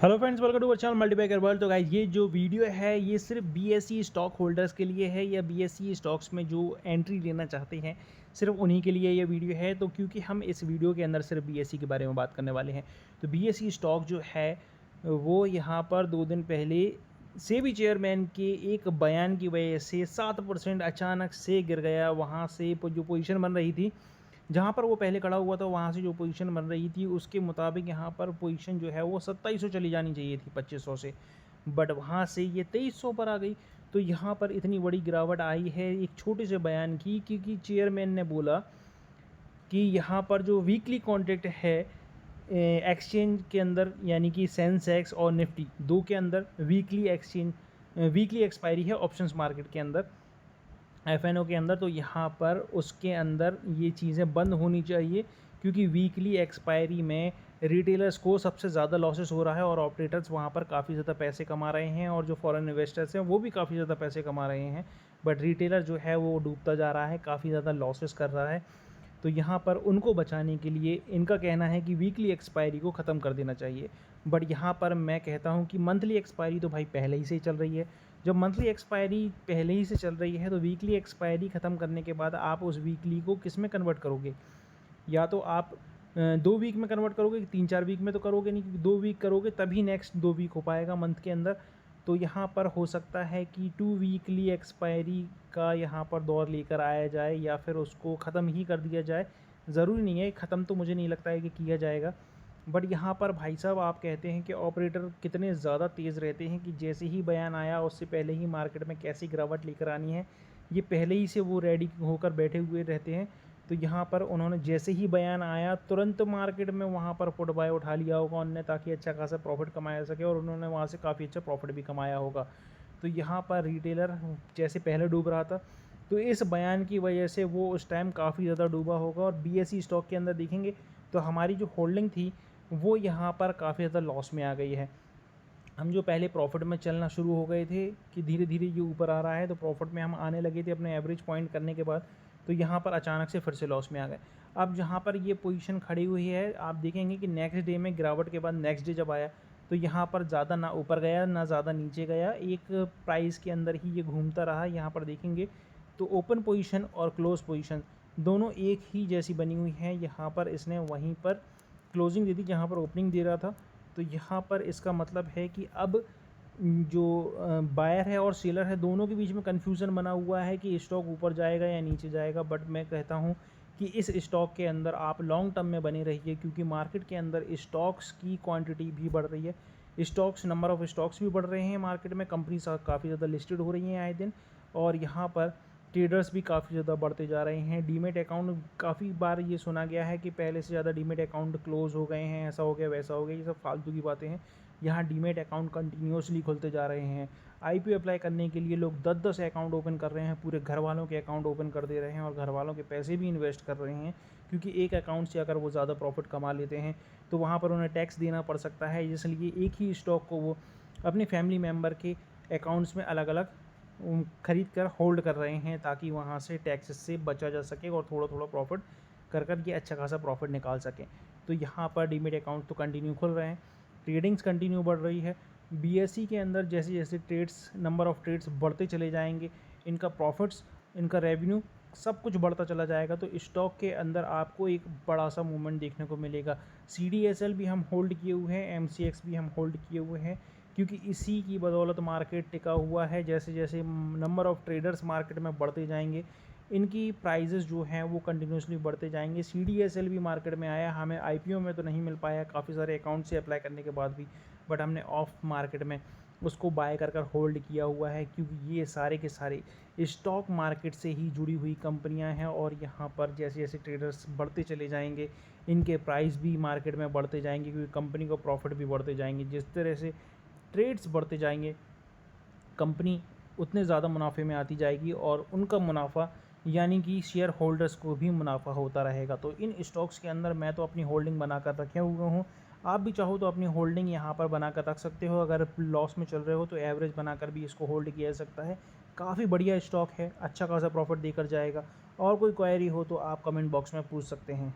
Hello friends, welcome to our channel multibagger world. तो guys, ये जो वीडियो है ये सिर्फ बीएसई स्टॉक होल्डर्स के लिए है, या बीएसई स्टॉक्स में जो एंट्री लेना चाहते हैं सिर्फ उन्हीं के लिए ये वीडियो है। तो क्योंकि हम इस वीडियो के अंदर सिर्फ बीएसई के बारे में बात करने वाले हैं, तो बीएसई स्टॉक जो है वो यहाँ पर 2 दिन पहले सेबी चेयरमैन के एक बयान की वजह से 7% अचानक से गिर गया। वहाँ से जो पोजीशन बन रही थी, जहाँ पर वो पहले खड़ा हुआ था, वहाँ से जो पोजीशन बन रही थी उसके मुताबिक यहाँ पर पोजीशन जो है वो 2700 चली जानी चाहिए थी 2500 से, बट वहाँ से ये 2300 पर आ गई। तो यहाँ पर इतनी बड़ी गिरावट आई है एक छोटे से बयान की, क्योंकि चेयरमैन ने बोला कि यहाँ पर जो वीकली कॉन्ट्रैक्ट है एक्सचेंज के अंदर, यानी कि सेंसेक्स और निफ्टी दो के अंदर वीकली एक्सपायरी है ऑप्शंस मार्केट के अंदर, एफएनओ के अंदर। तो यहाँ पर उसके अंदर ये चीज़ें बंद होनी चाहिए, क्योंकि वीकली एक्सपायरी में रिटेलर्स को सबसे ज़्यादा लॉसेस हो रहा है और ऑपरेटर्स वहाँ पर काफ़ी ज़्यादा पैसे कमा रहे हैं, और जो फॉरेन इन्वेस्टर्स हैं वो भी काफ़ी ज़्यादा पैसे कमा रहे हैं, बट रिटेलर जो है वो डूबता जा रहा है, काफ़ी ज़्यादा लॉसेस कर रहा है। तो यहाँ पर उनको बचाने के लिए इनका कहना है कि वीकली एक्सपायरी को ख़त्म कर देना चाहिए। बट यहाँ पर मैं कहता हूँ कि मंथली एक्सपायरी तो भाई पहले ही से ही चल रही है। जब मंथली एक्सपायरी पहले ही से चल रही है तो वीकली एक्सपायरी ख़त्म करने के बाद आप उस वीकली को किस में कन्वर्ट करोगे? या तो आप 2 वीक में कन्वर्ट करोगे, 3-4 वीक में तो करोगे नहीं, क्योंकि 2 वीक करोगे तभी नेक्स्ट 2 वीक हो पाएगा मंथ के अंदर। तो यहाँ पर हो सकता है कि 2 वीकली एक्सपायरी का यहाँ पर दौर लेकर आया जाए, या फिर उसको ख़त्म ही कर दिया जाए। ज़रूरी नहीं है ख़त्म, तो मुझे नहीं लगता है कि किया जाएगा। बट यहाँ पर भाई साहब आप कहते हैं कि ऑपरेटर कितने ज़्यादा तेज़ रहते हैं कि जैसे ही बयान आया उससे पहले ही मार्केट में कैसी गिरावट लेकर आनी है ये पहले ही से वो रेडी होकर बैठे हुए रहते हैं। तो यहाँ पर उन्होंने जैसे ही बयान आया तुरंत मार्केट में वहाँ पर पुट बाय उठा लिया होगा उन्होंने, ताकि अच्छा खासा प्रॉफिट कमाया सके, और उन्होंने वहाँ से काफ़ी अच्छा प्रॉफिट भी कमाया होगा। तो यहाँ पर रिटेलर जैसे पहले डूब रहा था, तो इस बयान की वजह से वो उस टाइम काफ़ी ज़्यादा डूबा होगा। और बीएसई स्टॉक के अंदर देखेंगे तो हमारी जो होल्डिंग थी वो यहाँ पर काफ़ी ज़्यादा लॉस में आ गई है। हम जो पहले प्रॉफिट में चलना शुरू हो गए थे कि धीरे धीरे ये ऊपर आ रहा है, तो प्रॉफिट में हम आने लगे थे अपने एवरेज पॉइंट करने के बाद, तो यहाँ पर अचानक से फिर से लॉस में आ गए। अब जहाँ पर ये पोजीशन खड़ी हुई है आप देखेंगे कि नेक्स्ट डे में गिरावट के बाद नेक्स्ट डे जब आया तो यहाँ पर ज़्यादा ना ऊपर गया ना ज़्यादा नीचे गया, एक प्राइस के अंदर ही ये घूमता रहा। यहाँ पर देखेंगे तो ओपन पोजीशन और क्लोज पोजीशन दोनों एक ही जैसी बनी हुई हैं। यहाँ पर इसने वहीं पर क्लोजिंग दी थी जहाँ पर ओपनिंग दे रहा था। तो यहाँ पर इसका मतलब है कि अब जो बायर है और सेलर है दोनों के बीच में कन्फ्यूज़न बना हुआ है कि स्टॉक ऊपर जाएगा या नीचे जाएगा। बट मैं कहता हूँ कि इस स्टॉक के अंदर आप लॉन्ग टर्म में बने रहिए, क्योंकि मार्केट के अंदर स्टॉक्स की क्वांटिटी भी बढ़ रही है, नंबर ऑफ़ स्टॉक्स भी बढ़ रहे हैं मार्केट में, कंपनीज काफ़ी ज़्यादा लिस्टेड हो रही हैं आए दिन, और यहाँ पर ट्रेडर्स भी काफ़ी ज़्यादा बढ़ते जा रहे हैं। डीमेट अकाउंट काफ़ी बार ये सुना गया है कि पहले से ज़्यादा डीमेट अकाउंट क्लोज़ हो गए हैं, ऐसा हो गया वैसा हो गया, ये सब फालतू की बातें हैं। यहाँ डीमेट अकाउंट कंटिन्यूसली खुलते जा रहे हैं। आईपीओ अप्लाई करने के लिए लोग 10-10 अकाउंट ओपन कर रहे हैं, पूरे घर वालों के अकाउंट ओपन कर दे रहे हैं, और घर वालों के पैसे भी इन्वेस्ट कर रहे हैं, क्योंकि एक अकाउंट से अगर वो ज़्यादा प्रॉफिट कमा लेते हैं तो वहाँ पर उन्हें टैक्स देना पड़ सकता है। इसलिए एक ही स्टॉक को वो अपने फैमिली मेम्बर के अकाउंट्स में अलग अलग खरीद कर होल्ड कर रहे हैं, ताकि वहाँ से टैक्सेस से बचा जा सके और थोड़ा थोड़ा प्रॉफिट कर ये अच्छा खासा प्रॉफिट निकाल सकें। तो यहाँ पर डीमेट अकाउंट तो कंटिन्यू खुल रहे हैं, ट्रेडिंग्स कंटिन्यू बढ़ रही है। बीएसई के अंदर जैसे जैसे नंबर ऑफ़ ट्रेड्स बढ़ते चले जाएंगे, इनका प्रॉफिट्स, इनका रेवेन्यू सब कुछ बढ़ता चला जाएगा, तो स्टॉक के अंदर आपको एक बड़ा सा मूवमेंट देखने को मिलेगा। CDSL भी हम होल्ड किए हुए हैं, MCX भी हम होल्ड किए हुए हैं, क्योंकि इसी की बदौलत मार्केट टिका हुआ है। जैसे जैसे नंबर ऑफ़ ट्रेडर्स मार्केट में बढ़ते जाएंगे, इनकी प्राइजेज़ जो हैं वो कंटिन्यूसली बढ़ते जाएंगे। CDSL भी मार्केट में आया, हमें IPO में तो नहीं मिल पाया काफ़ी सारे अकाउंट से अप्लाई करने के बाद भी, बट हमने ऑफ मार्केट में उसको बाय कर होल्ड किया हुआ है, क्योंकि ये सारे के सारे स्टॉक मार्केट से ही जुड़ी हुई कंपनियां हैं। और यहाँ पर जैसे जैसे ट्रेडर्स बढ़ते चले जाएंगे इनके प्राइस भी मार्केट में बढ़ते जाएंगे, क्योंकि कंपनी को प्रॉफिट भी बढ़ते जाएंगे। जिस तरह से ट्रेड्स बढ़ते जाएंगे कंपनी उतने ज़्यादा मुनाफे में आती जाएगी, और उनका मुनाफा यानी कि शेयर होल्डर्स को भी मुनाफा होता रहेगा। तो इन स्टॉक्स के अंदर मैं तो अपनी होल्डिंग बनाकर रखे हुए हूँ, आप भी चाहो तो अपनी होल्डिंग यहाँ पर बनाकर रख सकते हो। अगर लॉस में चल रहे हो तो एवरेज बनाकर भी इसको होल्ड किया जा सकता है। काफ़ी बढ़िया स्टॉक है, अच्छा खासा प्रॉफिट देकर जाएगा। और कोई क्वेरी हो तो आप कमेंट बॉक्स में पूछ सकते हैं।